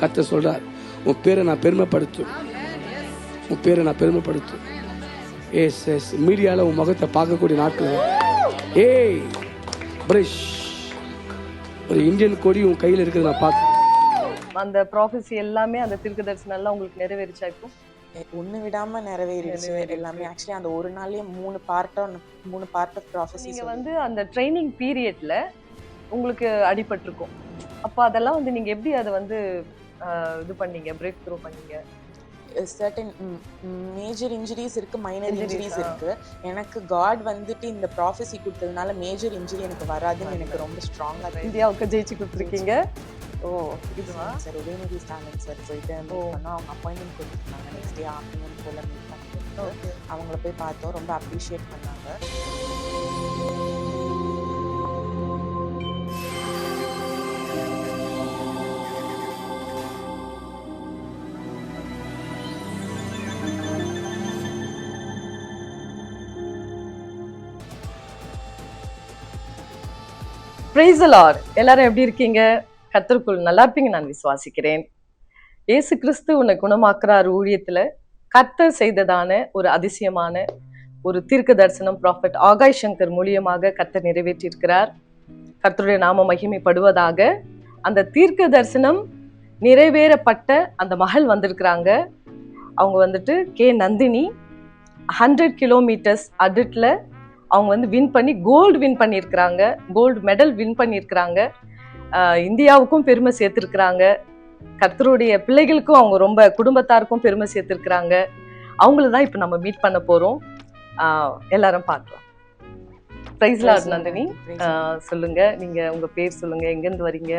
கர்த்தர் சொல்றார், உன் பேரை நான் பெருமைப்படுத்தும், உன் பேரை நான் பெருமைப்படுத்தும். எஸ் எஸ் மீடியாவில் உன் முகத்தை பார்க்கக்கூடிய நாட்கள். ஏய் பிரஷ், ஒரு இந்தியன் கொடி உன் கையில் இருக்கிறத நான் பார்க்க. அந்த ப்ராஃபஸி எல்லாமே, அந்த தீர்க்க தரிசனம் எல்லாம் உங்களுக்கு நிறைவேறிச்சா? இப்போ ஒண்ணு விடாம நிறைவேறிடுச்சு எல்லாமே. ஆக்சுவலி அந்த ஒரு நாள்லயே மூணு பார்ட் ஆஃப் ப்ராஃபஸி. நீங்க வந்து அந்த ட்ரைனிங் பீரியட்ல உங்களுக்கு அடிபட்டிருக்கும். அப்ப அதெல்லாம் வந்து நீங்க எப்படி அதை வந்து இது பண்ணீங்க, பிரேக் த்ரூ பண்ணீங்க? சர்டன் மேஜர் இன்ஜுரிஸ் இருக்கு, மைனர் இன்ஜுரிஸ் இருக்கு. எனக்கு காட் வந்துட்டு இந்த ப்ராஃபஸி கொடுத்ததுனால மேஜர் இன்ஜுரி எனக்கு வராதுன்னு எனக்கு ரொம்ப ஸ்ட்ராங்கா இந்தியாவுக்கு ஜெயிச்சு கொடுத்துருக்கீங்க. ஓ இதுவா சார்? உதயநிதி ஸ்டாலின் சார் போயிட்டு பண்ணோம். அவங்க அப்பாயின்மெண்ட் கொடுத்துருந்தாங்க. நெக்ஸ்ட் டே ஆஃப்டர்நூன் போல மீட் பண்ணிட்டு அவங்கள போய் பார்த்தோம். ரொம்ப அப்ரிஷியேட் பண்ணாங்க. Praise the Lord. எல்லாரும் எப்படி இருக்கீங்க? கர்த்தருக்குள் நல்லா இருப்பீங்க நான் விசுவாசிக்கிறேன். இயேசு கிறிஸ்து உன்னை குணமாக்குறார் ஊழியத்துல கர்த்தர் செய்ததான ஒரு அதிசயமான ஒரு தீர்க்க தரிசனம் ப்ராஃபெட் ஆகாய் சங்கர் மூலியமாக கர்த்தர் நிறைவேற்றி இருக்கிறார். கர்த்தருடைய நாம மகிமைப்படுவதாக. அந்த தீர்க்க தரிசனம் நிறைவேறப்பட்ட அந்த மகள் வந்திருக்கிறாங்க. அவங்க வந்துட்டு கே நந்தினி 100 கிலோமீட்டர்ஸ் அடிட்ல அவங்க வந்து வின் பண்ணி கோல்டு வின் பண்ணியிருக்கிறாங்க. கோல்டு மெடல் வின் பண்ணியிருக்கிறாங்க. இந்தியாவுக்கும் பெருமை சேர்த்திருக்கிறாங்க. கர்த்தருடைய பிள்ளைகளுக்கும் அவங்க ரொம்ப குடும்பத்தாருக்கும் பெருமை சேர்த்திருக்கிறாங்க. அவங்கள தான் இப்போ நம்ம மீட் பண்ண போறோம். எல்லாரும் பார்க்கலாம். Praise lord Nandini. சொல்லுங்க, நீங்க உங்க பேர் சொல்லுங்க, எங்கேருந்து வரீங்க?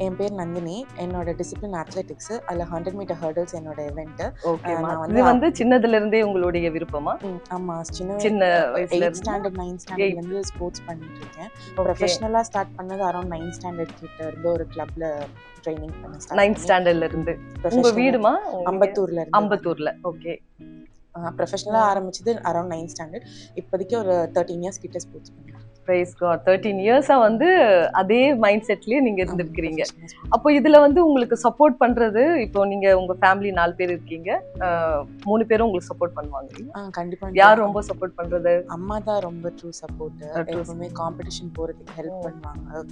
என் பேர் நந்தினி. என்னோட டிசிப்ளின் அத்லெட்டிக்ஸ். அதுல 100 மீட்டர் ஹர்டில்ஸ் என்னோட இவெண்ட். இது வந்து சின்னதுல இருந்தே உங்களுடைய விருப்பமா? ஆமா, சின்ன 8th ஸ்டாண்டர்ட் 9th ஸ்டாண்டர்ட்ல இருந்து ஸ்போர்ட்ஸ் பண்ணிட்டு இருக்கேன். ப்ரொஃபஷனலா ஸ்டார்ட் பண்ணது அரௌண்ட் 9th ஸ்டாண்டர்ட் கிட்ட இருந்து ஒரு கிளப்ல ட்ரைனிங் பண்ணேன். 9th ஸ்டாண்டர்ட்ல இருந்து. உங்க வீடுமா? அம்பத்தூர்ல. ஓகே. ப்ரொஃபஷனலா ஆரம்பிச்சது அரௌண்ட் 9th ஸ்டாண்டர்ட். இப்போதைக்கு ஒரு 13 இயர்ஸ் கிட்ட ஸ்போர்ட்ஸ் பண்ணேன். Price God. 13 இயர்ஸா வந்து அதே மைண்ட் செட்லயே நீங்க இருந்திருக்கிறீங்க. அப்போ இதுல வந்து உங்களுக்கு சப்போர்ட் பண்றது, இப்போ நீங்க உங்க ஃபேமிலி 4 பேர் இருக்கீங்க, 3 பேரும் உங்களுக்கு சப்போர்ட் பண்ணுவாங்க? கண்டிப்பா. யார் ரொம்ப சப்போர்ட் பண்றது? அம்மா தான் ரொம்ப ட்ரூ சப்போர்ட். எப்பவுமே காம்படிஷன் போறதுக்கு ஹெல்ப் பண்ணுவாங்க.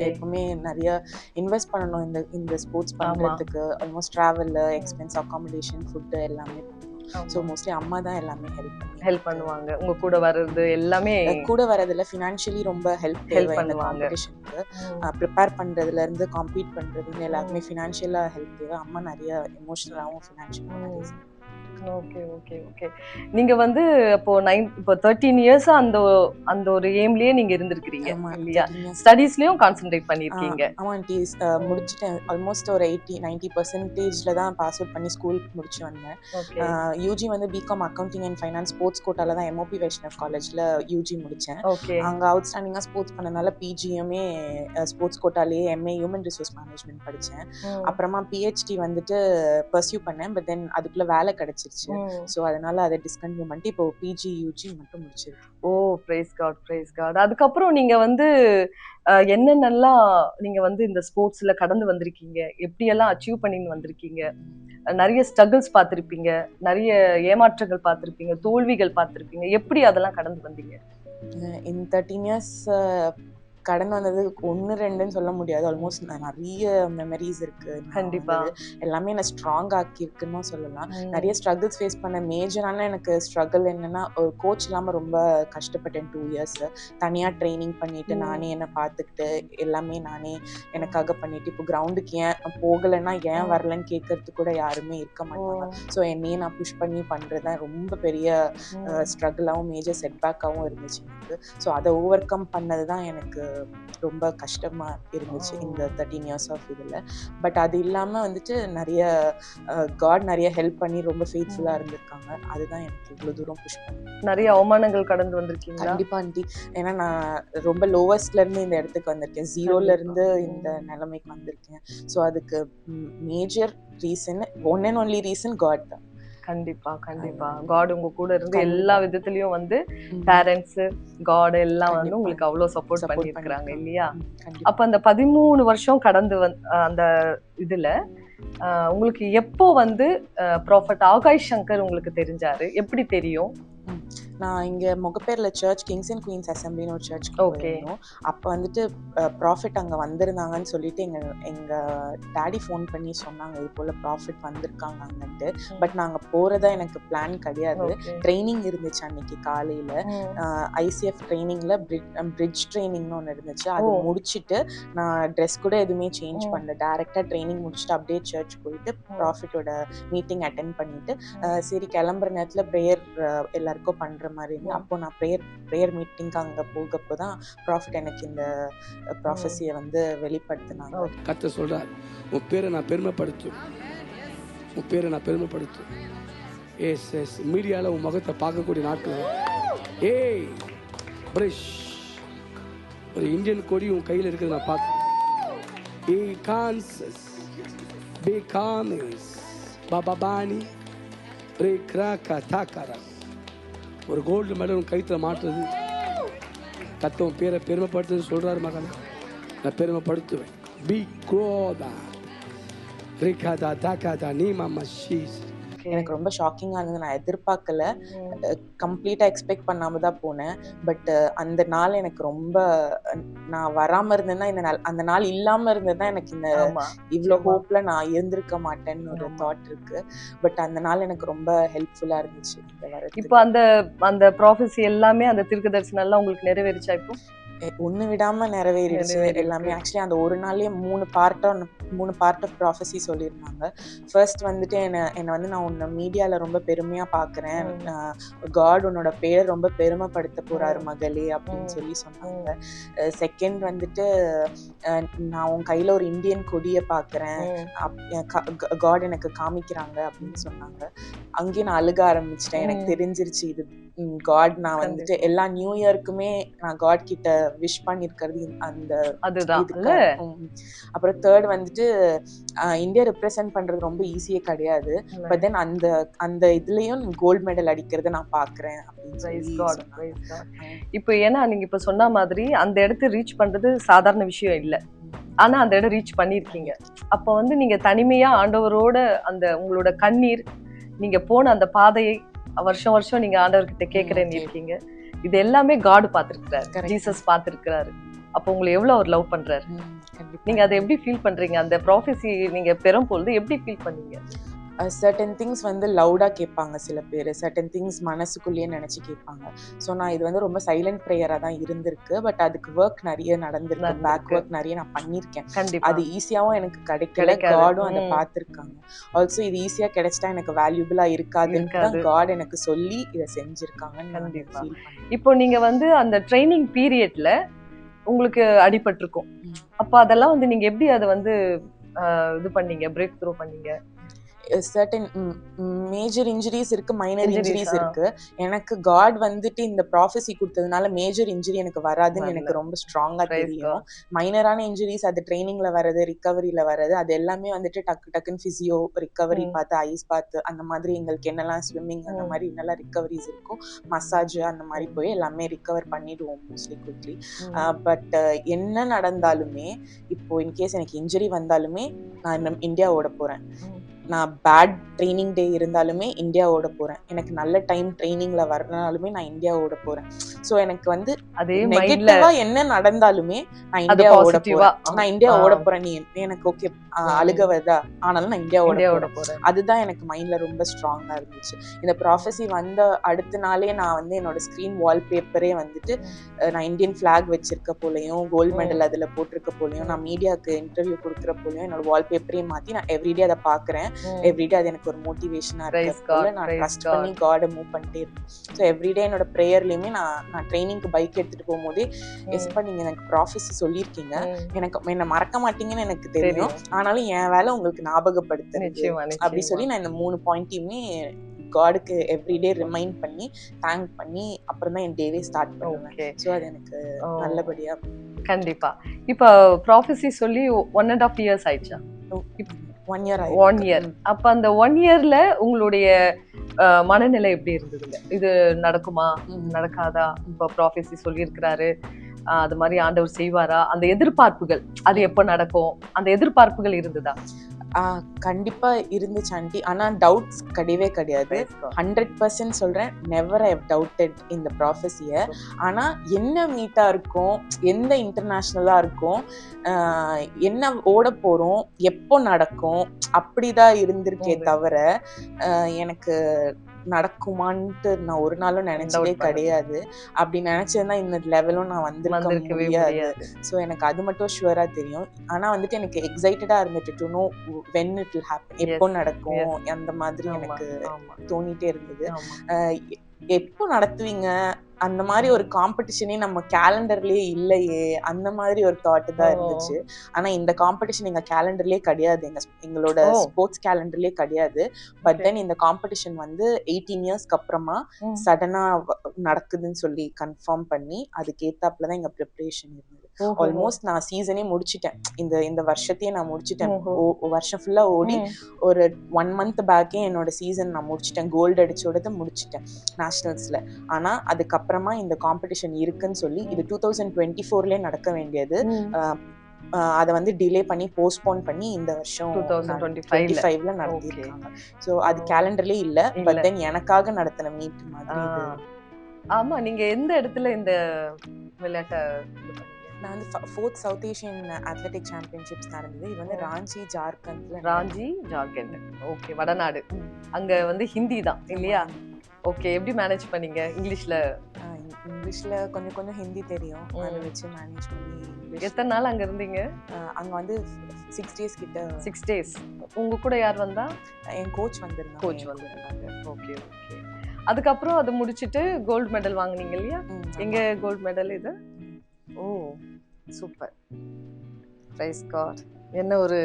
எப்பவுமே நிறைய இன்வெஸ்ட் பண்ணணும் இந்த ஸ்போர்ட்ஸ் பண்றதுக்கு. Almost travel expense, accommodation, food எல்லாமே. சோ மோஸ்ட்லி அம்மா தான் எல்லாமே ஹெல்ப் பண்ணுவாங்க. உங்க கூட வர்றது எல்லாமே, கூட வரதுல ஃபினான்ஷியலி ரொம்ப ஹெல்ப் பண்ணுவாங்க. காம்படிஷனுக்கு ப்ரிப்பேர் பண்றதுல இருந்து காம்பீட் பண்றதுன்னு எல்லாருமே ஃபினான்ஷியலா ஹெல்ப் தேவை. அம்மா நிறைய எமோஷனலாவும் ஃபினான்ஷியலாவும். Okay okay okay. நீங்க வந்து அப்போ 13 இயர்ஸா அந்த ஒரு எய்ம்லயே நீங்க இருந்திருக்கீங்க இல்லையா? ஸ்டடீஸ்லயும் கான்சென்ட்ரேட் பண்ணிருக்கீங்க? ஆமா ஆண்டி, முடிச்சிட்டேன். ஆல்மோஸ்ட் ஒரு 80-90% தான் பாஸ் அவுட் பண்ணி ஸ்கூல் முடிச்சு வந்தேன். யூஜி வந்து B Com accounting and finance sports கோட்டால தான் MOP வைஷ்ணவ் காலேஜ்ல யூஜி முடிச்சேன். அங்க அவுட்ஸ்டாண்டிங்கா ஸ்போர்ட்ஸ் பண்ணனால பிஜியுமே ஸ்போர்ட்ஸ் கோட்டாலேயே MA ஹியூமன் ரிசோர்ஸ் மேனேஜ்மெண்ட் படிச்சேன். அப்புறமா PhD வந்துட்டு பர்சியூ பண்ணேன். பட் தென் அதுக்குள்ள வேலை கிடைச்சிருச்சு. சோ அதனால அதை டிஸ்கண்டினியூ பண்ணிட்டு இப்போ பிஜி யூஜி மட்டும் முடிச்சிருக்கேன். ஓ பிரைஸ் காட், பிரைஸ் காட். அதுக்கப்புறம் நீங்க வந்து என்னென்னலாம் நீங்க வந்து இந்த ஸ்போர்ட்ஸ்ல கடந்து வந்திருக்கீங்க, எப்படியெல்லாம் அச்சீவ் பண்ணின்னு வந்திருக்கீங்க? நிறைய ஸ்ட்ரகிள்ஸ் பார்த்திருப்பீங்க, நிறைய ஏமாற்றங்கள் பார்த்திருப்பீங்க, தோல்விகள் பார்த்திருப்பீங்க. எப்படி அதெல்லாம் கடந்து வந்தீங்க? இந்த 13 இயர்ஸ் கடன் வந்தது 1-2ன்னு சொல்ல முடியாது. ஆல்மோஸ்ட் நிறைய மெமரிஸ் இருக்கு. கண்டிப்பா எல்லாமே என்ன ஸ்ட்ராங் ஆக்கி இருக்குன்னு சொல்லலாம். நிறைய ஸ்ட்ரகிள்ஸ் ஃபேஸ் பண்ண. மேஜரான எனக்கு ஸ்ட்ரகிள் என்னன்னா, ஒரு கோச் இல்லாம ரொம்ப கஷ்டப்பட்டேன் 2 இயர்ஸ். தனியா ட்ரைனிங் பண்ணிட்டு நானே என்ன பார்த்துக்கிட்டு எல்லாமே நானே எனக்காக பண்ணிட்டு, இப்போ கிரவுண்டுக்கு ஏன் போகலைன்னா ஏன் வரலன்னு கேட்கறதுக்கு கூட யாருமே இருக்க மாட்டாங்க. ஸோ என்னையே நான் புஷ் பண்ணி பண்றதுதான் ரொம்ப பெரிய ஸ்ட்ரகிளாகவும் மேஜர் செட்பேக்காகவும் இருந்துச்சு எனக்கு. ஸோ அதை ஓவர் கம் பண்ணதுதான் எனக்கு ரொம்ப கஷ்டமா இருந்துச்சு இந்த 13 இயர்ஸ் ஆஃப் இதுல. பட் அது இல்லாம வந்துட்டு நிறைய காட் நிறைய ஹெல்ப் பண்ணி ரொம்ப ஃபெய்த்ஃபுல்லா இருந்திருக்காங்க. அதுதான் எனக்கு இவ்வளவு தூரம் புஷ் பண்ணி. நிறைய அவமானங்கள் கடந்து வந்திருக்கீங்க? கண்டிப்பா ஆண்டி. ஏன்னா நான் ரொம்ப லோவஸ்ட்ல இருந்து இந்த இடத்துக்கு வந்திருக்கேன். 0ல இருந்து இந்த நிலைமைக்கு வந்திருக்கேன். ஸோ அதுக்கு major reason, one and only reason God தான். கண்டிப்பா கண்டிப்பா. காட் உங்க கூட இருந்து எல்லா விதத்திலயும் வந்து பேரண்ட்ஸ், காட் எல்லாம் வந்து உங்களுக்கு அவ்வளவு சப்போர்ட் பண்ணிருக்காங்க இல்லையா? அப்ப அந்த 13 வருஷம் கடந்து அந்த இதுல உங்களுக்கு எப்போ வந்து ப்ராஃபட் ஆகாஷ் சங்கர் உங்களுக்கு தெரிஞ்சாரு? எப்படி தெரியும்? நான் இங்கே முகப்பேரில் சர்ச் கிங்ஸ் அண்ட் குயின்ஸ் அசம்பிளின்னு ஒரு சர்ச்சுக்கு ஓகே. போயிருந்தோம். அப்போ வந்துட்டு ப்ராஃபிட் அங்கே வந்திருந்தாங்கன்னு சொல்லிட்டு எங்கள் டேடி ஃபோன் பண்ணி சொன்னாங்க, இது போல் ப்ராஃபிட் வந்திருக்காங்க அங்கன்ட்டு. பட் நாங்கள் போகிறதா எனக்கு பிளான் கிடையாது. ட்ரைனிங் இருந்துச்சு அன்னைக்கு காலையில். ஐசிஎஃப் ட்ரைனிங்கில் பிரிட்ஜ் ட்ரைனிங்னு ஒன்று இருந்துச்சு. அது முடிச்சுட்டு நான் ட்ரெஸ் கூட எதுவுமே சேஞ்ச் பண்ணல. டேரெக்டாக ட்ரைனிங் முடிச்சுட்டு அப்படியே சர்ச் போயிட்டு ப்ராஃபிட்டோட மீட்டிங் அட்டென்ட் பண்ணிட்டு சரி கிளம்புற நேரத்தில் ப்ரேயர் எல்லாருக்கும் பண்ணுற மாதிரி இருந்து அப்போ நான் ப்ரேயர் மீட்டிங்க்கு அங்கே போகப்போ தான் ப்ராஃபிட் எனக்கு இந்த ப்ராஃபஸியை வந்து வெளிப்படுத்தினாங்க. கர்த்தர் சொல்றார், உன் பேரை நான் பெருமைப்படுத்தும், உன் பேரை நான் பெருமைப்படுத்தும். எஸ் எஸ் மீடியாவில் உன் முகத்தை பார்க்கக்கூடிய நாட்கள். ஏய் பிரஷ், ஒரு இந்தியன் கொடி உன் கையில் இருக்கிறத நான் பார்க்குறேன். ஏ கான்சஸ் பே காமிஸ் பாபாபானி பிரே கிராக்கா தாக்காரா, ஒரு கோல்டு மெடல் உன் கைத்தில் மாட்டுறது. கர்த்தர் பேரை பெருமைப்படுத்துன்னு சொல்றாரு மகன். நான் பெருமைப்படுத்துவேன். பி குரோதா ரிகாதா தாக்காதா நீமா மஷீஸ். எனக்கு ரொம்ப ஷாக்கிங்காக இருந்தது. நான் எதிர்பார்க்கல, கம்ப்ளீட்டாக எக்ஸ்பெக்ட் பண்ணாமல் தான் போனேன். பட் அந்த நாள் எனக்கு ரொம்ப, நான் வராமல் இருந்தேன்னா இந்த நாள், அந்த நாள் இல்லாமல் இருந்ததுதான் எனக்கு இந்த இவ்வளோ ஹோப்பில் நான் இருந்திருக்க மாட்டேன்னு ஒரு தாட் இருக்கு. பட் அந்த நாள் எனக்கு ரொம்ப ஹெல்ப்ஃபுல்லாக இருந்துச்சு. இப்போ அந்த அந்த ப்ராஃபஸி எல்லாமே, அந்த தீர்க்கதரிசனம் எல்லாம் உங்களுக்கு நிறைவேறிச்சா? இப்போ ஒன்று விடாமல் நிறைவேறிடுச்சு எல்லாமே. ஆக்சுவலி அந்த ஒரு நாள்லேயே மூணு பார்ட் ஆஃப் ப்ராஃபஸி சொல்லியிருந்தாங்க. ஃபர்ஸ்ட் வந்துட்டு என்னை வந்து நான் உன்னை மீடியாவில் ரொம்ப பெருமையாக பார்க்குறேன், காட் உன்னோட பேர் ரொம்ப பெருமைப்படுத்த போகிறாரு மகளே அப்படின்னு சொல்லி சொன்னாங்க. செகண்ட் வந்துட்டு நான் உன் கையில் ஒரு இந்தியன் கொடியை பார்க்குறேன், காட் எனக்கு காமிக்கிறாங்க அப்படின்னு சொன்னாங்க. அங்கேயும் நான் அழுக ஆரம்பிச்சிட்டேன். எனக்கு தெரிஞ்சிருச்சு இது காட். நான் வந்துட்டு எல்லா நியூ இயருக்குமே நான் காட் கிட்ட விஷ் பண்ணிருக்கிறது அந்த அதுதான். அப்புறம் தேர்ட் வந்துட்டு இந்தியா ரெப்ரசென்ட் பண்றது ரொம்ப ஈஸியே கிடையாது. பட் தென் அந்த இதுலயும் கோல்டு மெடல் அடிக்கிறத நான் பாக்குறேன் அப்படின்னு. இப்போ ஏன்னா நீங்க இப்ப சொன்ன மாதிரி அந்த இடத்த ரீச் பண்றது சாதாரண விஷயம் இல்லை. ஆனா அந்த இடம் ரீச் பண்ணிருக்கீங்க. அப்ப வந்து நீங்க தனிமையா ஆண்டவரோட அந்த உங்களோட கண்ணீர், நீங்க போன அந்த பாதையை வருஷம் நீங்க ஆண்டவர்கிட்ட கேட்கறேன்னு இருக்கீங்க. இது எல்லாமே காட் பார்த்திருக்கிறாரு, ஜீசஸ் பார்த்திருக்கிறாரு. அப்போ உங்களை எவ்வளவு அவர் லவ் பண்றாரு. நீங்க அதை எப்படி ஃபீல் பண்றீங்க? அந்த ப்ராஃபஸி நீங்க பெறும் பொழுது எப்படி ஃபீல் பண்ணீங்க? சர்டன் திங்ஸ் வந்து லவுடாக கேட்பாங்க சில பேர், சர்டன் திங்ஸ் மனசுக்குள்ளேயே நினச்சி கேட்பாங்க. ஸோ நான் இது வந்து ரொம்ப சைலண்ட் ப்ரேயராக தான் இருந்திருக்கு. பட் அதுக்கு ஒர்க் நிறைய நடந்திருக்கு, பேக் ஒர்க் நிறைய நான் பண்ணியிருக்கேன். அது ஈஸியாகவும் எனக்கு கிடைக்கல, காடும் அதை பார்த்துருக்காங்க. ஆல்சோ இது ஈஸியாக கிடைச்சிட்டா எனக்கு வேல்யூபிளாக இருக்காதுன்னு தான் காட் எனக்கு சொல்லி இதை செஞ்சுருக்காங்கன்னு. இப்போ நீங்க வந்து அந்த ட்ரைனிங் பீரியட்ல உங்களுக்கு அடிபட்டிருக்கும். அப்போ அதெல்லாம் வந்து நீங்க எப்படி அதை வந்து இது பண்ணீங்க, பிரேக் த்ரூ பண்ணீங்க? சர்டன் மேஜர் இன்ஜுரிஸ் இருக்கு, மைனர் இன்ஜுரிஸ் இருக்கு. எனக்கு காட் வந்துட்டு இந்த ப்ராஃபஸி கொடுத்ததுனால மேஜர் இன்ஜுரி எனக்கு வராதுன்னு எனக்கு ரொம்ப ஸ்ட்ராங்கா தெரியும். மைனரான இன்ஜுரிஸ் அது ட்ரைனிங்ல வர்றது, ரிகவரியில வர்றது, அது எல்லாமே வந்துட்டு டக்குன்னு பிசியோ ரிகவரி பார்த்து, ஐஸ் பார்த்து, அந்த மாதிரி எங்களுக்கு என்னெல்லாம் ஸ்விம்மிங் அந்த மாதிரி என்னெல்லாம் ரிகவரிஸ் இருக்கும், மசாஜ் அந்த மாதிரி போய் எல்லாமே ரிகவர் பண்ணிடுவோம் மோஸ்ட்லி குவிக்லி. பட் என்ன நடந்தாலுமே, இப்போ இன்கேஸ் எனக்கு இன்ஜுரி வந்தாலுமே நான் இந்தியாவோட போறேன். நான் பேட் ட்ரைனிங் டே இருந்தாலுமே இந்தியாவோட போறேன். எனக்கு நல்ல டைம் ட்ரைனிங்ல வரனாலுமே நான் இந்தியாவோட போறேன். ஸோ எனக்கு வந்து நெகட்டிவா என்ன நடந்தாலுமே நான் இந்தியாவோட போறேன். நான் இந்தியாவோட போறேன். நீ எனக்கு ஓகே அழுக வருதா, ஆனாலும் நான் இந்தியாவோட போறேன். அதுதான் எனக்கு மைண்ட்ல ரொம்ப ஸ்ட்ராங்கா இருந்துச்சு. இந்த ப்ராஃபஸி வந்த அடுத்த நாளே நான் வந்து என்னோட ஸ்கிரீன் வால்பேப்பரே வந்துட்டு நான் இந்தியன் ஃபிளாக் வச்சிருக்க போலையும், கோல்டு மெடல் அதுல போட்டிருக்க போலையும், நான் மீடியாவுக்கு இன்டர்வியூ கொடுக்குற போலையும் என்னோட வால்பேப்பரையும் மாத்தி நான் எவ்ரிடே அதை பாக்குறேன். எவ்ரிடே அது எனக்கு ஒரு மோட்டிவேஷனா இருக்கு. நான் ட்ரஸ்ட் பண்ணி காடை மூவ் பண்ணிட்டே இருக்கேன். ஸோ எவ்ரிடே என்னோட ப்ரேயர்லயுமே நான் ட்ரைனிங்க்கு பைக் எடுத்துட்டு போகும்போதே, எஸ்ப்பா நீங்க எனக்கு ப்ராஃபஸி சொல்லியிருக்கீங்க, எனக்கு என்ன மறக்க மாட்டீங்கன்னு எனக்கு தெரியும், ஆனாலும் என் வேலை உங்களுக்கு ஞாபகப்படுத்துறது அப்படி சொல்லி நான் இந்த 3 பாயிண்ட்டையுமே காடுக்கு எவ்ரிடே ரிமைண்ட் பண்ணி தேங்க் பண்ணி அப்புறம் தான் என் டேவே ஸ்டார்ட் பண்ணுவேன். ஸோ அது எனக்கு நல்லபடியா. கண்டிப்பா. இப்போ ப்ராஃபஸி சொல்லி 1.5 இயர்ஸ் ஆயிடுச்சா? 1 இயர். அப்ப அந்த 1 இயர்ல உங்களுடைய மனநிலை எப்படி இருந்ததுங்க? இது நடக்குமா, நடக்காதா? இப்ப ப்ராஃபஸி சொல்லியிருக்கிறாரு, அது மாதிரி ஆண்டவர் செய்வாரா? அந்த எதிர்பார்ப்புகள், அது எப்ப நடக்கும், அந்த எதிர்பார்ப்புகள் இருந்ததா? கண்டிப்பா இருந்துச்சு ஆண்டி. ஆனா டவுட்ஸ் கிடையவே கிடையாது. 100% சொல்றேன், நெவர் ஐ ஹவ் டவுட்டட் இந்த ப்ராஃபஸிய. ஆனா என்ன மீட்டா இருக்கும், எந்த இன்டர்நேஷனலா இருக்கும், என்ன ஓட போறோம், எப்போ நடக்கும், அப்படிதான் இருந்திருக்கே தவிர எனக்கு நடக்குமான்ட்டு நான் ஒரு நாளும் நினைச்சதே கிடையாது. அப்படி நினைச்சதுன்னா இந்த லெவலும் நான் வந்திருக்க முடியாது. ஸோ எனக்கு அது மட்டும் ஷுவரா தெரியும். ஆனா வந்துட்டு எனக்கு எக்ஸைட்டடா இருந்துட்டு to know when it will happen, எப்போ நடக்கும் அந்த மாதிரி எனக்கு தோணிட்டே இருந்தது. எப்போ நடத்துவீங்க அந்த மாதிரி ஒரு காம்படிஷனே நம்ம கேலண்டர்லயே இல்லையே, அந்த மாதிரி ஒரு தாட் தான் இருந்துச்சு. ஆனா இந்த காம்படிஷன் எங்க கேலண்டர்லயே கிடையாது, எங்களோட ஸ்போர்ட்ஸ் கேலண்டர்லயே கிடையாது. பட் தென் இந்த காம்படிஷன் வந்து 18 இயர்ஸ்க்கு அப்புறமா சடனா நடக்குதுன்னு சொல்லி கன்ஃபார்ம் பண்ணி அதுக்கேத்தாப்புலதான் எங்க ப்ரிப்பரேஷன் இருந்தது. ஆல்மோஸ்ட் நான் சீசனே முடிச்சிட்டேன், இந்த வருஷத்தையே நான் முடிச்சிட்டேன். வருஷம் ஃபுல்லா ஓடி ஒரு 1 month பேக்கே என்னோட சீசன் நான் முடிச்சிட்டேன், கோல்டு அடிச்சோட முடிச்சிட்டேன் நேஷனல்ஸ்ல. ஆனா அதுக்கப்புறமா இந்த காம்படிஷன் இருக்குன்னு சொல்லி இது 2024 நடக்க வேண்டியது, அதை வந்து டிலே பண்ணி போஸ்ட்போன் பண்ணி இந்த வருஷம் 2025ல நடத்திருக்காங்க. ஸோ அது கேலண்டர்லயே இல்ல, பட் தென் எனக்காக நடத்தின மீட் மாதிரி இது. ஆமா, நீங்க எந்த இடத்துல இந்த விளையாட்டை? நான் வந்து 4th south Asian athletic championships நடந்தது. இது வந்து ராஞ்சி ஜார்க்கண்ட்ல. ராஞ்சி ஜார்க்கண்ட், ஓகே, வடநாடு. அங்க வந்து ஹிந்தி தான் இல்லையா? ஓகே, எப்படி மேனேஜ் பண்ணீங்க? இங்கிலீஷ்ல கொஞ்சம் கொஞ்சம் ஹிந்தி தெரியும், அதை வச்சு மேனேஜ் பண்ணி. எத்தனை நாள் அங்க இருந்தீங்க? அங்க வந்து 6 days கிட்ட. 6 days. உங்க கூட யார் வந்தா? என் கோச் வந்திருந்தாங்க. Okay okay. அதுக்கப்புறம் அது முடிச்சிட்டு கோல்டு மெடல் வாங்குனீங்க இல்லையா? எங்க கோல்டு மெடல் இது? ஓ சூப்பர், பிரைஸ் காட். என்ன ஒரு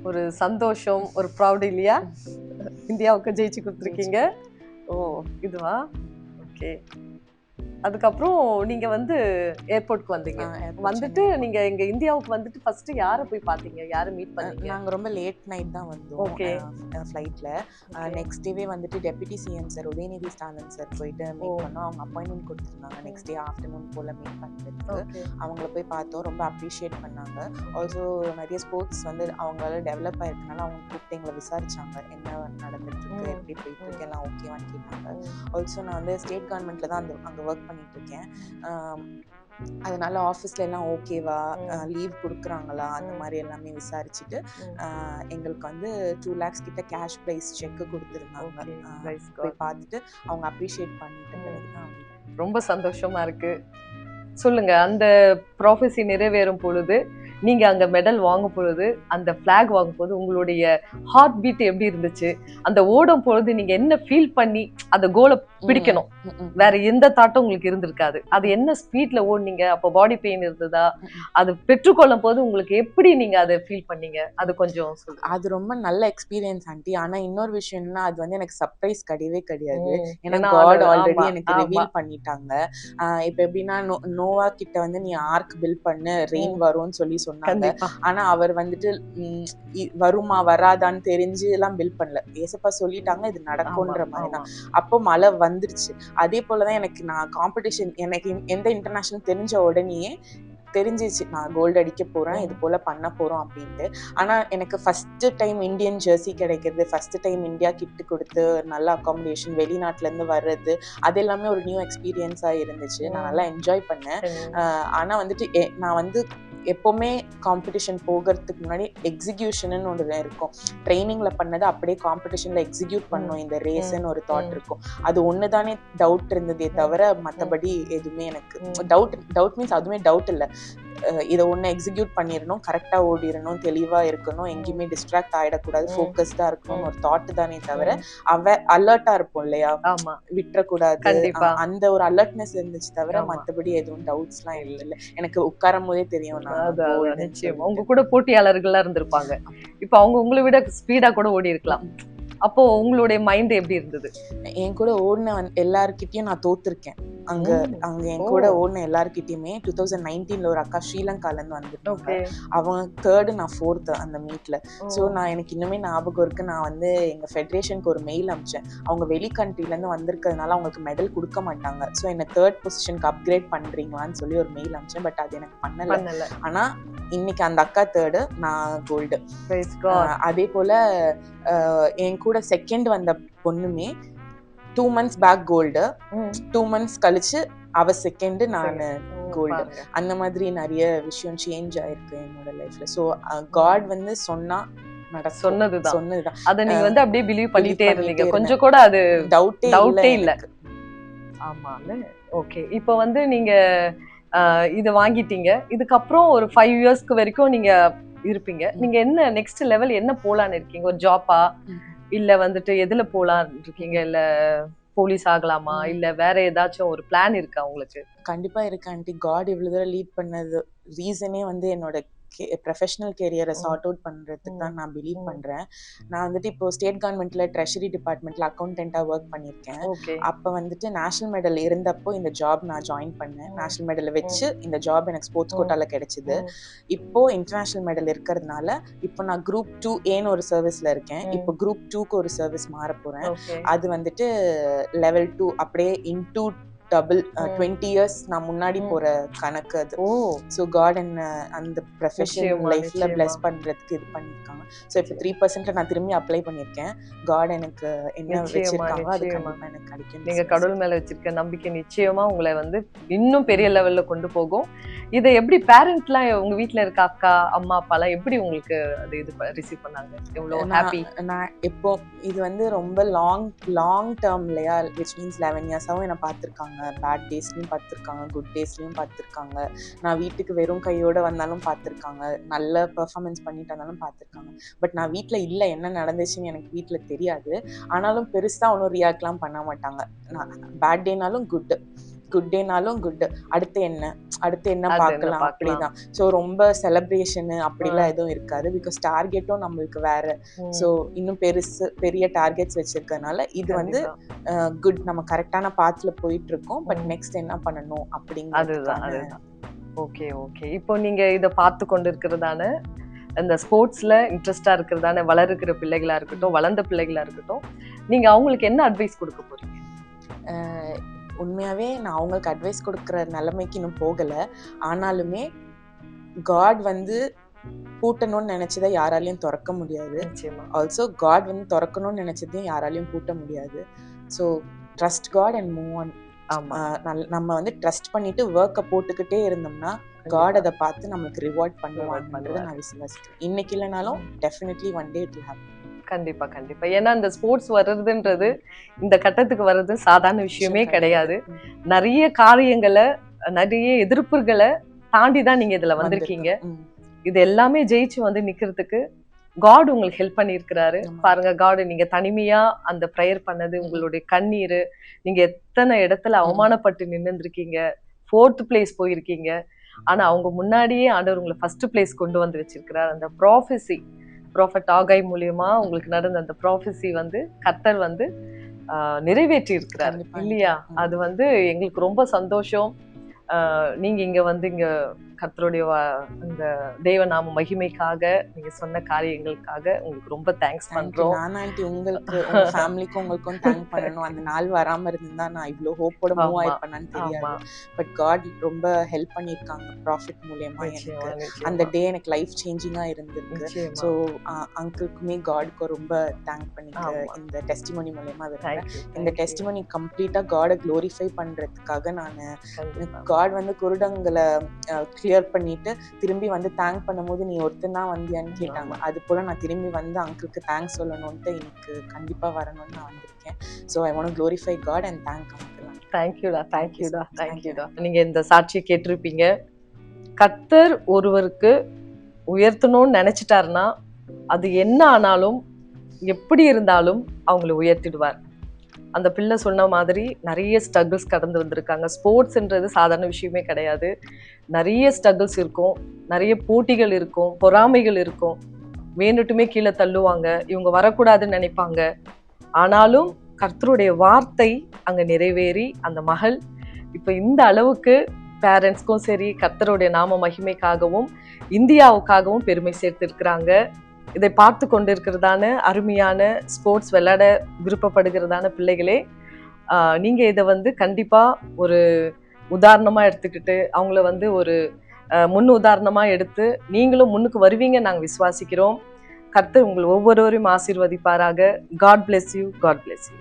ஒரு சந்தோஷம், ஒரு ப்ரௌட் இல்லையா? இந்தியாவுக்கு ஜெயிச்சு கொடுத்துருக்கீங்க. ஓ இதுவா? ஓகே. அதுக்கப்புறம் நீங்க வந்து ஏர்போர்ட்க்கு வந்தீங்க. வந்துட்டு நீங்க இங்க இந்தியாவுக்கு வந்துட்டு ஃபர்ஸ்ட் யாரை போய் பாத்தீங்க, யாரை மீட் பண்ணீங்க? நாங்க ரொம்ப லேட் நைட் தான் வந்தோம் ஃப்ளைட்ல. நெக்ஸ்ட் டேவே வந்துட்டு deputy CM sir Udhayanidhi Stalin sir போயிட்டு மீட் பண்ணோம். அவங்க அப்பாயின்மெண்ட் கொடுத்துருந்தாங்க நெக்ஸ்ட் டே ஆஃப்டர்நூன் போல மீட் பண்ணுறதுக்கு. அவங்கள போய் பார்த்தோம், ரொம்ப அப்ரிஷியேட் பண்ணாங்க. ஆல்சோ நிறைய ஸ்போர்ட்ஸ் வந்து அவங்களால டெவலப் ஆயிருக்கனால அவங்க கூப்பிட்டு எங்களை விசாரிச்சாங்க, என்ன நடந்துட்டு இருக்கு, எப்படி போயிட்டு இருக்கு, எல்லாம் ஓகேவான்னு கேட்டாங்க. ஆல்சோ நான் வந்து ஸ்டேட் கவர்மெண்ட்ல தான் அங்கே ஒர்க் பண்ணிட்டு இருக்கேன். அதனால ஆஃபீஸ்ல எல்லாம் ஓகேவா, லீவ் கொடுக்குறாங்களா, அந்த மாதிரி எல்லாமே விசாரிச்சுட்டு எங்களுக்கு வந்து 2 lakhs கிட்ட கேஷ் ப்ரைஸ் செக் கொடுத்துருந்தாங்க. போய் பார்த்துட்டு அவங்க அப்ரிஷியேட் பண்ணிட்டு ரொம்ப சந்தோஷமா இருக்கு. சொல்லுங்க, அந்த ப்ராஃபஸி நிறைவேறும் பொழுது, நீங்க அங்க மெடல் வாங்கும் பொழுது, அந்த பிளாக் வாங்கும் போது உங்களுடைய ஹார்ட் பீட் எப்படி இருந்துச்சு? அந்த ஓடும் பொழுது நீங்க என்ன ஃபீல் பண்ணி அந்த கோலை பிடிக்கணும், வேற எந்த தாட்டும் உங்களுக்கு இருந்திருக்காது. அது என்ன ஸ்பீட்ல ஓடுனீங்க? அப்போ பாடி பெயின் இருந்ததா? அது பெற்றுக்கொள்ளும் போது உங்களுக்கு எப்படி நீங்க அதை ஃபீல் பண்ணீங்க? அது கொஞ்சம் சொல்லுங்க. அது ரொம்ப நல்ல எக்ஸ்பீரியன்ஸ் ஆண்டி. ஆனா இன்னொரு விஷயம்னா, அது வந்து எனக்கு சர்ப்ரைஸ் கிடையவே கிடையாது. ஏன்னா காட் ஆல்ரெடி எனக்கு ரிவீல் பண்ணிட்டாங்க. இப்ப எப்படின்னா, நோவா கிட்ட வந்து நீ ஆர்க் பில்ட் பண்ணு, ரெயின் வரும்னு சொல்லி சொன்னாங்க. ஆனா அவர் வந்துட்டு வருமா வராதான்னு தெரிஞ்சு எல்லாம் பில்ட் பண்ணல. ஏசப்பா சொல்லிட்டாங்க இது நடக்கும்ன்ற மாதிரிதான். அப்போ மழை வந்துருச்சு. அதே போலதான் எனக்கு நான் காம்படிஷன், எனக்கு எந்த இன்டர்நேஷனல் தெரிஞ்ச உடனேயே தெரிஞ்சிச்சு நான் கோல்டு அடிக்க போறேன், இது போல பண்ண போறோம் அப்படின்ட்டு. ஆனா எனக்கு ஃபர்ஸ்ட் டைம் இந்தியன் ஜெர்சி கிடைக்கிறது, ஃபர்ஸ்ட் டைம் இந்தியா கிட்டு கொடுத்து நல்ல அகாமடேஷன், வெளிநாட்டுல இருந்து வர்றது, அது எல்லாமே ஒரு நியூ எக்ஸ்பீரியன்ஸா இருந்துச்சு. நான் நல்லா என்ஜாய் பண்ணேன். ஆனா வந்துட்டு நான் வந்து எப்பவுமே காம்படிஷன் போகிறதுக்கு முன்னாடி எக்ஸிகியூஷன் ஒன்று இருக்கும். ட்ரைனிங்ல பண்ணது அப்படியே காம்படிஷன்ல எக்ஸிக்யூட் பண்ணோம் இந்த ரேஸ்ன்னு ஒரு தாட் இருக்கும். அது ஒண்ணுதானே டவுட் இருந்ததே தவிர மற்றபடி எதுவுமே எனக்கு டவுட் மீன்ஸ் அதுவுமே டவுட் இல்லை. இதை ஒன்று எக்ஸிக்யூட் பண்ணிடணும், கரெக்டாக ஓடிடணும், தெளிவாக இருக்கணும், எங்கேயுமே டிஸ்ட்ராக்ட் ஆகிடக்கூடாது, ஃபோக்கஸ்டாக இருக்கணும்னு ஒரு தாட் தானே தவிர அலர்ட்டாக இருப்போம் இல்லையா, விட்டுறக்கூடாது, அந்த ஒரு அலர்ட்னஸ் இருந்துச்சு தவிர மற்றபடி எதுவும் டவுட்ஸ்லாம் இல்லை. எனக்கு உட்காரும் போதே தெரியும். நிச்சயம் உங்க கூட போட்டியாளர்கள்லாம் இருந்திருப்பாங்க. இப்போ அவங்க உங்களை விட ஸ்பீடா கூட ஓடி இருக்கலாம். அப்போ உங்களுடைய மைண்ட் எப்படி இருந்தது? என் கூட ஓடின எல்லார்கிட்டயும் நான் தோத்துருக்கேன். அங்க என் கூட ஓடின எல்லார்கிட்டயுமே 2019ல ஒரு அக்கா ஸ்ரீலங்கால இருந்து வந்துட்டாங்க. அவங்க 3rd, நான் 4th அந்த மீட்ல. ஸோ நான் எனக்கு இன்னுமே ஞாபகம் இருக்கு. நான் வந்து எங்க ஃபெடரேஷனுக்கு ஒரு மெயில் அனுப்பிச்சேன். அவங்க வெளி கண்ட்ரில இருந்து வந்திருக்கிறதுனால அவங்களுக்கு மெடல் கொடுக்க மாட்டாங்க. ஸோ என்ன 3rd பொசிஷனுக்கு அப்கிரேட் பண்றீங்களான்னு சொல்லி ஒரு மெயில் அனுப்பிச்சேன். பட் அது எனக்கு பண்ணல. ஆனா இன்னைக்கு அந்த அக்கா 3rd, நான் கோல்டு. அதே போல என் கூட 2nd வந்த பொண்ணுமே 2 months பேக் கோல்டு. 2 months கழிச்சு அவ 2nd, நான் கோல்டு. அந்த மாதிரி நிறைய விஷயம் சேஞ்ச் ஆயிருக்கு என்னோட லைஃப்ல. ஸோ காட் வந்து சொன்னதுதான். அத நீங்க வந்து அப்படியே பிலீவ் பண்ணிட்டே இருந்தீங்க. கொஞ்சம் கூட அது டவுட்டே இல்ல. ஆமால. ஓகே, இப்போ வந்து நீங்க இத வாங்கிட்டீங்க. இதுக்கப்புறம் ஒரு 5 yearsக்கு வரைக்கும் நீங்க இருப்பீங்க. நீங்க என்ன நெக்ஸ்ட் லெவல் என்ன போலான்னு இருக்கீங்க? ஒரு ஜாப்பா, இல்ல வந்துட்டு எதுல போலான்னு இருக்கீங்க? இல்ல போலீஸ் ஆகலாமா, இல்ல வேற ஏதாச்சும் ஒரு பிளான் இருக்கா உங்களுக்கு? கண்டிப்பா இருக்கு ஆண்டி. காட் இவ்வளவு தூரம் லீட் பண்ணது ரீசனே வந்து என்னோட ப்ரொஃபஷனல் கேரியரை சார்ட் அவுட் பண்றதுக்கு தான் நான் பிலீவ் பண்றேன். நான் வந்துட்டு இப்போ ஸ்டேட் கவர்மெண்ட்ல ட்ரெஷரி டிபார்ட்மெண்ட்ல அக்கௌண்டன்டா ஒர்க் பண்ணியிருக்கேன். அப்ப வந்துட்டு நேஷனல் மெடல் இருந்தப்போ இந்த ஜாப் நான் ஜாயின் பண்ணேன். நேஷனல் மெடல் வச்சு இந்த ஜாப் எனக்கு ஸ்போர்ட்ஸ் கோட்டால கிடைச்சது. இப்போ இன்டர்நேஷனல் மெடல் இருக்கிறதுனால இப்போ நான் குரூப் 2A ஒரு சர்வீஸ்ல இருக்கேன். இப்போ குரூப் 2க்கு ஒரு சர்வீஸ் மாற போறேன். அது வந்துட்டு லெவல் 2 அப்படியே இன்டூ டபுள் 20 years நான் முன்னாடி போற கணக்கு அது. ஸோ காட் என்ன அந்த ப்ரொஃபஷனல் லைஃப்ல பிளஸ் பண்றதுக்கு இது பண்ணிருக்காங்க. ஸோ இப்போ 3% நான் திரும்பி அப்ளை பண்ணிருக்கேன். காட் எனக்கு என்ன வச்சிருக்காங்க அது கண்டிப்பா எனக்கு கிடைக்கும். நீங்க கடவுள் மேல வச்சிருக்க நம்பிக்கை நிச்சயமா உங்களை வந்து இன்னும் பெரிய லெவல்ல கொண்டு போகும். இதை எப்படி பேரண்ட்லாம் உங்க வீட்டுல இருக்க அக்கா அம்மா அப்பாலாம் எப்படி உங்களுக்கு அது இது ரிசீவ் பண்ணாங்க? எவ்வளவு ஹாப்பி? நான் இப்போ இது வந்து ரொம்ப லாங் டேர்ம் இல்லையா, விச் மீன்ஸ் 11 yearsவும் என்ன பார்த்துருக்காங்க. பேட் டேஸ்லயும் பார்த்துருக்காங்க, குட் டேஸ்லயும் பார்த்துருக்காங்க. நான் வீட்டுக்கு வெறும் கையோட வந்தாலும் பார்த்துருக்காங்க, நல்ல பெர்ஃபார்மன்ஸ் பண்ணிட்டு வந்தாலும் பார்த்துருக்காங்க. பட் நான் வீட்டில் இல்லை, என்ன நடந்துச்சுன்னு எனக்கு வீட்டில் தெரியாது. ஆனாலும் பெருசாக ஒன்றும் ரியாக்ட்லாம் பண்ண மாட்டாங்க. நான் பேட் டேனாலும் குட் டேனாலும் குட், அடுத்து என்ன பார்க்கலாம் அப்படிதான். ஸோ ரொம்ப செலிப்ரேஷனு அப்படிலாம் எதுவும் இருக்காது. பிகாஸ் டார்கெட்டும் நம்மளுக்கு வேற. ஸோ இன்னும் பெரிய டார்கெட்ஸ் வச்சிருக்கனால இது வந்து குட், நம்ம கரெக்டான பாத்துல போயிட்டு இருக்கோம். பட் நெக்ஸ்ட் என்ன பண்ணணும் அப்படிங்கிறது. ஓகே. இப்போ நீங்க இதை பார்த்து கொண்டு இருக்கிறதான இந்த ஸ்போர்ட்ஸ்ல இன்ட்ரெஸ்டா இருக்கிறதான வளர்கிற பிள்ளைகளா இருக்கட்டும், வளர்ந்த பிள்ளைகளா இருக்கட்டும், நீங்க அவங்களுக்கு என்ன அட்வைஸ் கொடுக்க போறீங்க? உண்மையாவே நான் அவங்களுக்கு அட்வைஸ் கொடுக்குற நிலைமைக்கு இன்னும் போகல. ஆனாலுமே காட் வந்து பூட்டணும்னு நினைச்சதை யாராலையும் திறக்க முடியாது. ஆல்சோ காட் வந்து திறக்கணும்னு நினைச்சதையும் யாராலையும் பூட்ட முடியாது. So trust God and move on. நம்ம வந்து ட்ரஸ்ட் பண்ணிட்டு ஒர்க்கை போட்டுக்கிட்டே இருந்தோம்னா காட் அதை பார்த்து நம்மளுக்கு ரிவார்ட் பண்ணுவாங்கன்றதை நான் விசுவாசிக்கிறேன். இன்னைக்கு இல்லைனாலும் definitely one day it will happen. கண்டிப்பா. ஏன்னா இந்த ஸ்போர்ட்ஸ் வர்றதுன்றது இந்த கட்டத்துக்கு வர்றது சாதாரண விஷயமே கிடையாது. நிறைய காரியங்களை, நிறைய எதிர்ப்புகளை தாண்டி தான் நீங்க இதுல வந்திருக்கீங்க. இது எல்லாமே ஜெயிச்சு வந்து நிக்கிறதுக்கு காட் உங்களுக்கு ஹெல்ப் பண்ணியிருக்கிறாரு. பாருங்க, காட் நீங்க தனிமையா அந்த ப்ரேயர் பண்ணது, உங்களுடைய கண்ணீர், நீங்க எத்தனை இடத்துல அவமானப்பட்டு நின்றுருக்கீங்க, 4th place போயிருக்கீங்க. ஆனா அவங்க முன்னாடியே ஆண்டவர் உங்களை ஃபர்ஸ்ட் பிளேஸ் கொண்டு வந்து வச்சிருக்கிறார். அந்த ப்ராஃபட் ஆகாய் மூலியமா உங்களுக்கு நடந்த அந்த ப்ராஃபஸி வந்து கர்த்தர் வந்து நிறைவேற்றி இருக்கிறார் இல்லையா? அது வந்து எங்களுக்கு ரொம்ப சந்தோஷம். நீங்க இங்க வந்து இங்க கர்த்தருடைய இந்த தேவநாம மகிமைக்காக நீங்க சொன்ன காரியங்களுக்காக உங்களுக்கு ரொம்ப தேங்க்ஸ் பண்றோம். ஆண்டி உங்களுக்கு உங்க ஃபேமிலிக்கும் உங்களுக்கும் தேங்க் பண்ணணும். அந்த நாள் வராம இருந்தா நான் இவ்ளோ ஹோப்போட மூவ் ஆயிருப்பேன்னு தெரியாது. பட் காட் ரொம்ப ஹெல்ப் பண்ணிருக்காங்க ப்ராஃபிட் மூலமா. எனக்கு அந்த டே எனக்கு லைஃப் சேஞ்சிங்கா இருந்திருக்கு. ஸோ அங்கிளுக்குமே காடுக்கு ரொம்ப தேங்க் பண்ணிக்க இந்த டெஸ்டிமோனி மூலமா இருக்கேன். இந்த டெஸ்டிமோனி கம்ப்ளீட்டா காடை க்ளோரிஃபை பண்றதுக்காக நான் காட் வந்து குருடங்களை கிளியர் பண்ணிட்டு திரும்பி வந்து தேங்க் பண்ணும்போது நீ ஒருத்தனா வந்தியான்னு கேட்டாங்க. அது போல நான் திரும்பி வந்து அங்கிளுக்கு தேங்க்ஸ் சொல்லணும்ட்டு எனக்கு கண்டிப்பா வரணும்னு நான் வந்திருக்கேன். So I want to glorify God and thank uncle. தேங்க்யூடா. நீங்க இந்த சாட்சியை கேட்டிருப்பீங்க. கர்த்தர் ஒருவருக்கு உயர்த்தணும்னு நினைச்சிட்டாருன்னா அது என்ன ஆனாலும் எப்படி இருந்தாலும் அவங்களை உயர்த்திடுவார். அந்த பிள்ளை சொன்ன மாதிரி நிறைய ஸ்ட்ரகிள்ஸ் கடந்து வந்திருக்காங்க. ஸ்போர்ட்ஸ்ன்றது சாதாரண விஷயமே கிடையாது. நிறைய ஸ்ட்ரகிள்ஸ் இருக்கும், நிறைய போட்டிகள் இருக்கும், பொறாமைகள் இருக்கும். வேணுட்டுமே கீழே தள்ளுவாங்க, இவங்க வரக்கூடாதுன்னு நினைப்பாங்க. ஆனாலும் கர்த்தருடைய வார்த்தை அங்க நிறைவேறி அந்த மகள் இப்ப இந்த அளவுக்கு பேரண்ட்ஸ்க்கும் சரி, கர்த்தருடைய நாம மகிமைக்காகவும் இந்தியாவுக்காகவும் பெருமை சேர்த்திருக்கிறாங்க. இதை பார்த்து கொண்டிருக்கிறதான அருமையான ஸ்போர்ட்ஸ் விளையாட விருப்பப்படுகிறதான பிள்ளைகளே, நீங்க இதை வந்து கண்டிப்பா ஒரு உதாரணமா எடுத்துக்கிட்டு அவங்கள வந்து ஒரு முன் உதாரணமா எடுத்து நீங்களும் முன்னுக்கு வருவீங்க நாங்கள் விசுவாசிக்கிறோம். கர்த்தர் உங்கள் ஒவ்வொருவரையும் ஆசீர்வதிப்பாராக. God bless you. God bless you.